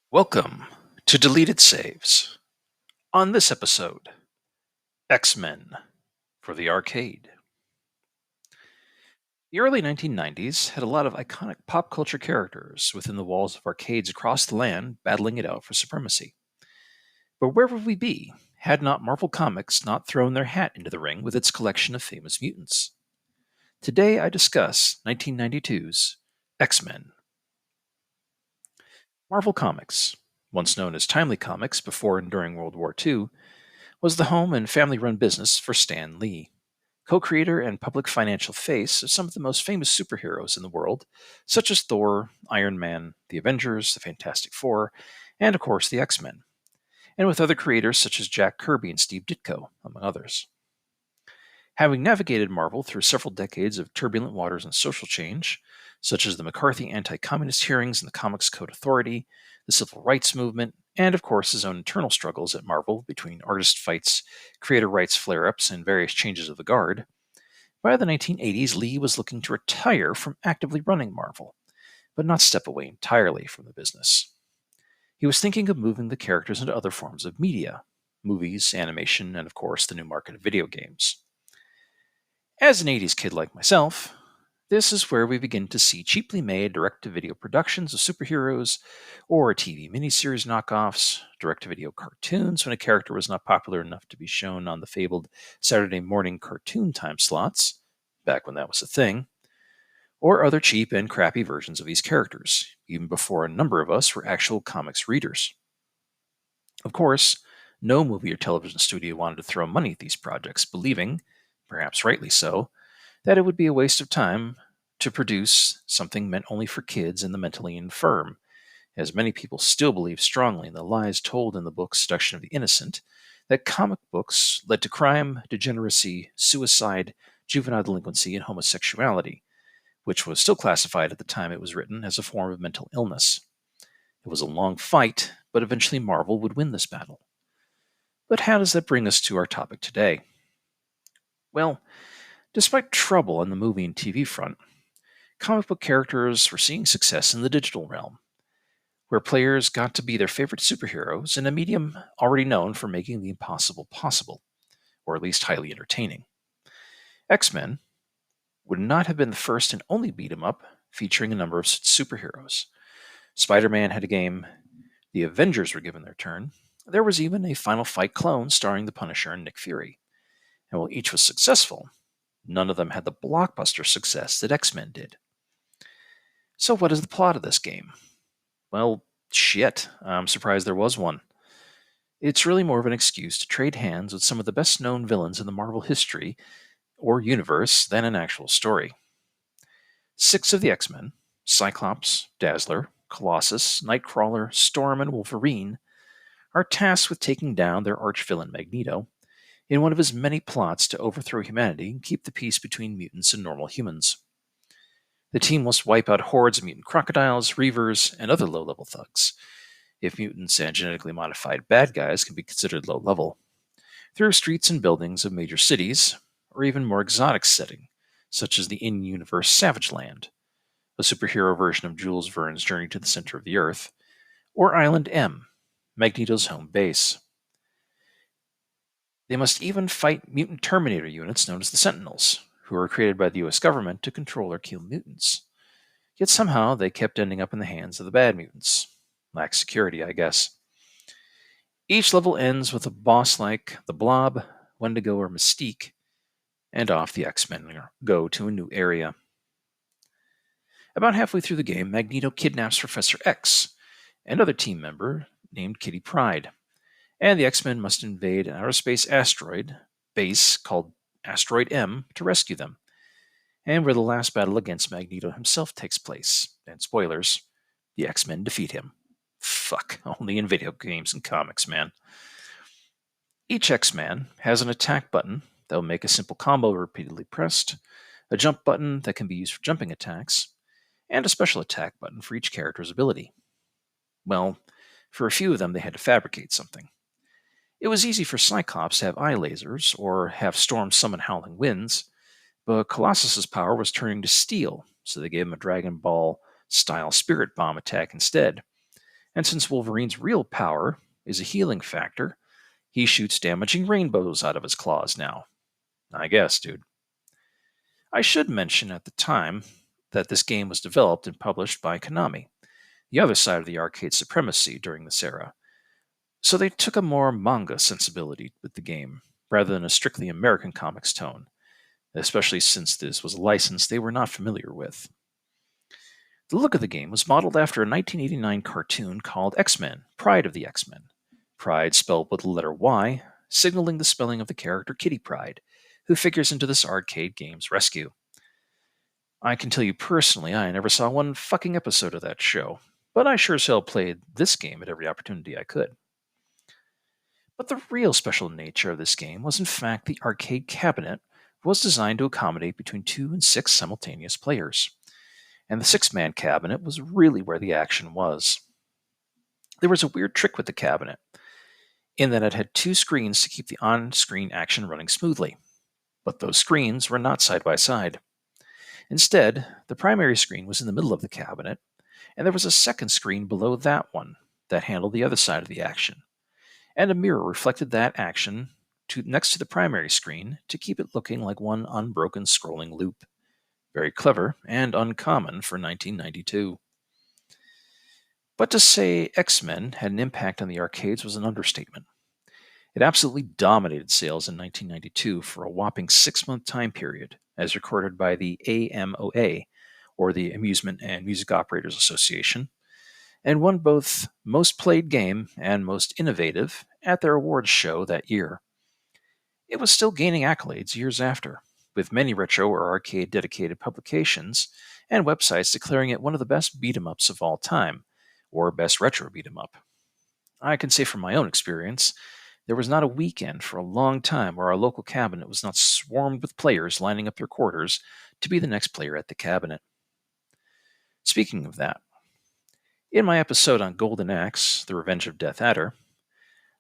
Welcome to Deleted Saves. On this episode, X-Men for the arcade. The early 1990s had a lot of iconic pop culture characters within the walls of arcades across the land battling it out for supremacy. But where would we be had not Marvel Comics not thrown their hat into the ring with its collection of famous mutants? Today I discuss 1992's X-Men. Marvel Comics, once known as Timely Comics before and during World War II, was the home and family run business for Stan Lee, co creator and public financial face of some of the most famous superheroes in the world, such as Thor, Iron Man, the Avengers, the Fantastic Four, and of course the X Men, and with other creators such as Jack Kirby and Steve Ditko, among others. Having navigated Marvel through several decades of turbulent waters and social change, such as the McCarthy anti communist hearings and the Comics Code Authority, the civil rights movement, and of course his own internal struggles at Marvel between artist fights, creator rights flare ups, and various changes of the guard, by the 1980s Lee was looking to retire from actively running Marvel, but not step away entirely from the business. He was thinking of moving the characters into other forms of media movies, animation, and of course the new market of video games. As an 80s kid like myself, this is where we begin to see cheaply made direct to video productions of superheroes, or TV miniseries knockoffs, direct to video cartoons when a character was not popular enough to be shown on the fabled Saturday morning cartoon time slots, back when that was a thing, or other cheap and crappy versions of these characters, even before a number of us were actual comics readers. Of course, no movie or television studio wanted to throw money at these projects, believing, perhaps rightly so, that it would be a waste of time to produce something meant only for kids and the mentally infirm, as many people still believe strongly in the lies told in the book Seduction of the Innocent that comic books led to crime, degeneracy, suicide, juvenile delinquency, and homosexuality, which was still classified at the time it was written as a form of mental illness. It was a long fight, but eventually Marvel would win this battle. But how does that bring us to our topic today? Well, despite trouble on the movie and TV front, comic book characters were seeing success in the digital realm, where players got to be their favorite superheroes in a medium already known for making the impossible possible, or at least highly entertaining. X-Men would not have been the first and only beat 'em up featuring a number of superheroes. Spider-Man had a game, the Avengers were given their turn, there was even a Final Fight clone starring the Punisher and Nick Fury. And while each was successful, none of them had the blockbuster success that X-Men did. So what is the plot of this game? Well, shit, I'm surprised there was one. It's really more of an excuse to trade hands with some of the best known villains in the Marvel history or universe than an actual story. 6 of the X-Men, Cyclops, Dazzler, Colossus, Nightcrawler, Storm, and Wolverine, are tasked with taking down their arch-villain Magneto in one of his many plots to overthrow humanity and keep the peace between mutants and normal humans. The team must wipe out hordes of mutant crocodiles, reavers, and other low-level thugs, if mutants and genetically modified bad guys can be considered low-level, through streets and buildings of major cities, or even more exotic setting, such as the in-universe Savage Land, a superhero version of Jules Verne's Journey to the Center of the Earth, or Island M, Magneto's home base. They must even fight mutant Terminator units known as the Sentinels, who were created by the US government to control or kill mutants. Yet somehow they kept ending up in the hands of the bad mutants. Lack security, I guess. Each level ends with a boss like the Blob, Wendigo, or Mystique, and off the X-Men go to a new area. About halfway through the game, Magneto kidnaps Professor X, and another team member named Kitty Pryde, and the X-Men must invade an outer space asteroid base called Asteroid M to rescue them, and where the last battle against Magneto himself takes place. And spoilers, the X-Men defeat him. Fuck, only in video games and comics, man. Each X-Man has an attack button that will make a simple combo repeatedly pressed, a jump button that can be used for jumping attacks, and a special attack button for each character's ability. Well, for a few of them, they had to fabricate something. It was easy for Cyclops to have eye lasers or have Storm summon howling winds, but Colossus's power was turning to steel, so they gave him a Dragon Ball style spirit bomb attack instead. And since Wolverine's real power is a healing factor, he shoots damaging rainbows out of his claws now. I guess, dude. I should mention at the time that this game was developed and published by Konami, the other side of the arcade supremacy during this era. So they took a more manga sensibility with the game, rather than a strictly American comics tone, especially since this was a license they were not familiar with. The look of the game was modeled after a 1989 cartoon called X-Men, Pride of the X-Men. Pride spelled with the letter Y, signaling the spelling of the character Kitty Pryde, who figures into this arcade game's rescue. I can tell you personally, I never saw one fucking episode of that show, but I sure as hell played this game at every opportunity I could. But the real special nature of this game was in fact the arcade cabinet was designed to accommodate between 2 and 6 simultaneous players. And the 6-man cabinet was really where the action was. There was a weird trick with the cabinet, in that it had 2 screens to keep the on-screen action running smoothly. But those screens were not side by side. Instead, the primary screen was in the middle of the cabinet, and there was a second screen below that one that handled the other side of the action. And a mirror reflected that action next to the primary screen to keep it looking like one unbroken scrolling loop. Very clever and uncommon for 1992. But to say X-Men had an impact on the arcades was an understatement. It absolutely dominated sales in 1992 for a whopping 6-month time period, as recorded by the AMOA, or the Amusement and Music Operators Association, and won both Most Played Game and Most Innovative at their awards show that year. It was still gaining accolades years after, with many retro or arcade dedicated publications and websites declaring it one of the best beat 'em ups of all time, or best retro beat 'em up. I can say from my own experience, there was not a weekend for a long time where our local cabinet was not swarmed with players lining up their quarters to be the next player at the cabinet. Speaking of that, in my episode on Golden Axe, The Revenge of Death Adder,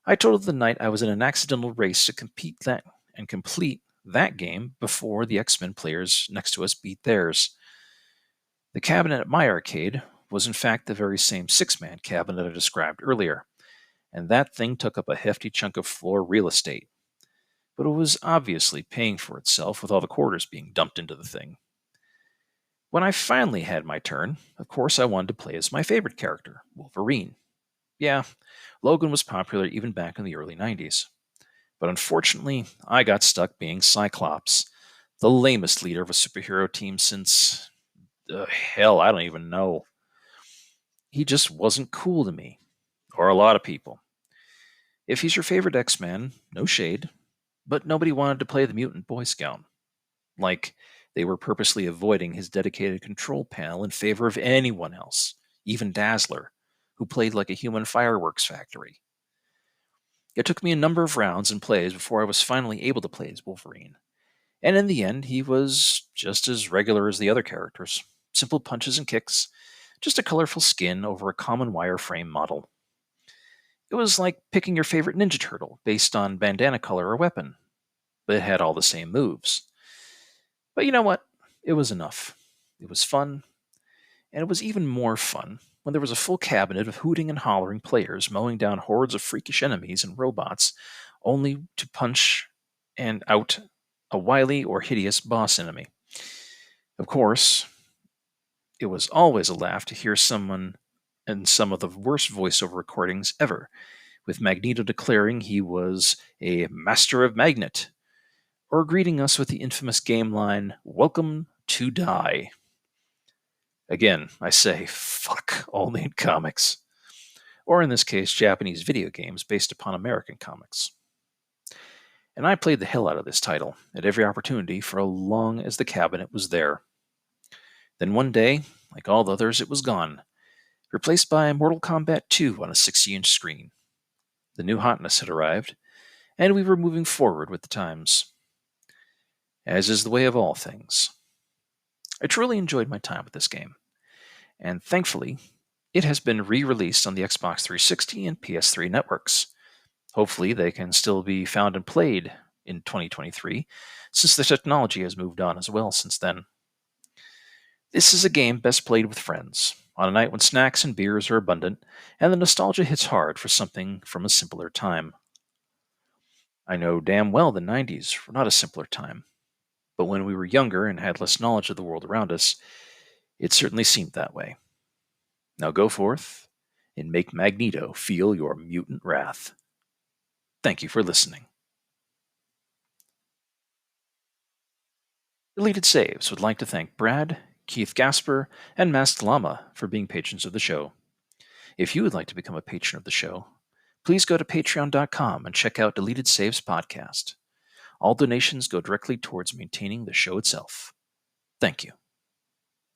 I told of the night I was in an accidental race to complete that game before the X-Men players next to us beat theirs. The cabinet at my arcade was in fact the very same 6-man cabinet I described earlier, and that thing took up a hefty chunk of floor real estate. But it was obviously paying for itself with all the quarters being dumped into the thing. When I finally had my turn, of course I wanted to play as my favorite character, Wolverine. Yeah, Logan was popular even back in the early 90s. But unfortunately, I got stuck being Cyclops, the lamest leader of a superhero team since... hell, I don't even know. He just wasn't cool to me, or a lot of people. If he's your favorite X-Man, no shade, but nobody wanted to play the mutant Boy Scout. Like, they were purposely avoiding his dedicated control panel in favor of anyone else, even Dazzler, who played like a human fireworks factory. It took me a number of rounds and plays before I was finally able to play as Wolverine. And in the end, he was just as regular as the other characters. Simple punches and kicks, just a colorful skin over a common wireframe model. It was like picking your favorite Ninja Turtle based on bandana color or weapon, but it had all the same moves. But you know what? It was enough. It was fun, and it was even more fun when there was a full cabinet of hooting and hollering players mowing down hordes of freakish enemies and robots, only to punch and out a wily or hideous boss enemy. Of course, it was always a laugh to hear someone in some of the worst voiceover recordings ever, with Magneto declaring he was a master of magnet, or greeting us with the infamous game line, "Welcome to die." Again, I say, fuck, only in comics. Or in this case, Japanese video games based upon American comics. And I played the hell out of this title at every opportunity for as long as the cabinet was there. Then one day, like all the others, it was gone, replaced by Mortal Kombat 2 on a 60-inch screen. The new hotness had arrived, and we were moving forward with the times. As is the way of all things. I truly enjoyed my time with this game, and thankfully, it has been re-released on the Xbox 360 and PS3 networks. Hopefully, they can still be found and played in 2023, since the technology has moved on as well since then. This is a game best played with friends, on a night when snacks and beers are abundant, and the nostalgia hits hard for something from a simpler time. I know damn well the 90s were not a simpler time, but when we were younger and had less knowledge of the world around us, it certainly seemed that way. Now go forth and make Magneto feel your mutant wrath. Thank you for listening. Deleted Saves would like to thank Brad, Keith Gasper, and Masked Llama for being patrons of the show. If you would like to become a patron of the show, please go to patreon.com and check out Deleted Saves podcast. All donations go directly towards maintaining the show itself. Thank you.